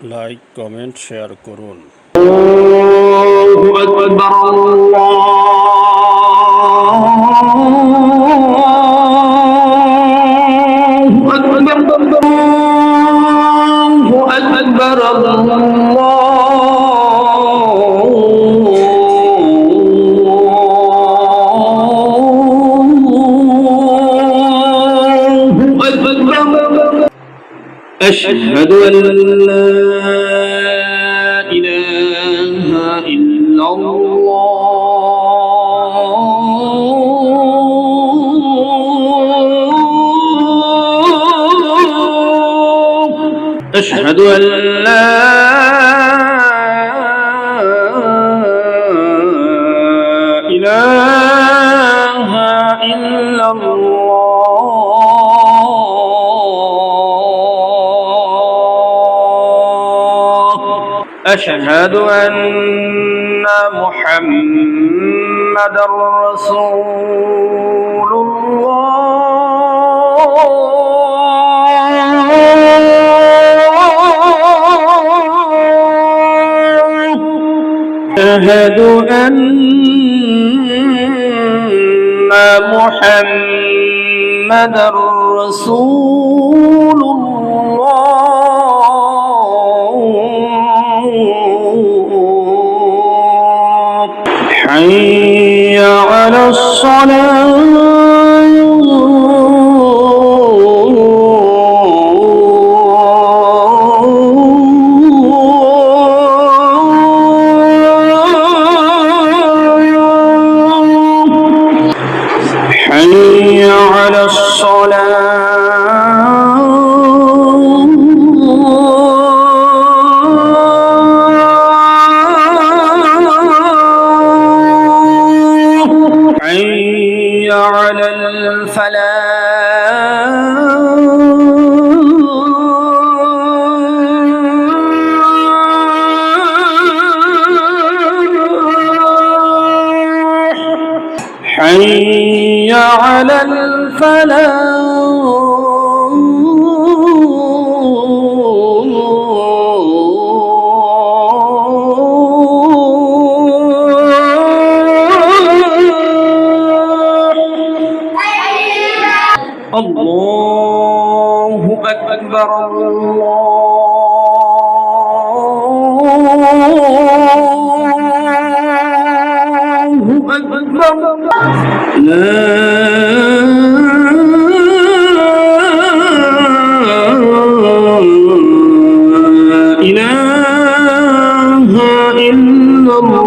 Like, comment, share করুন। আল্লাহু আকবার, আল্লাহু আকবার, আল্লাহু আকবার, আল্লাহু আকবার। আশহাদু আল্লা ইলাহা ইল্লাল্লাহ। আশহাদু আল্লা ইলাহা ইল্লাল্লাহ। أشهد أن محمدا رسول الله. أشهد أن محمدا رسول الله. حي على الصلاة. حي على الصلاة. حي على الفلاح. حي على الفلاح. الله أكبر، الله أكبر. لا إله إلا الله.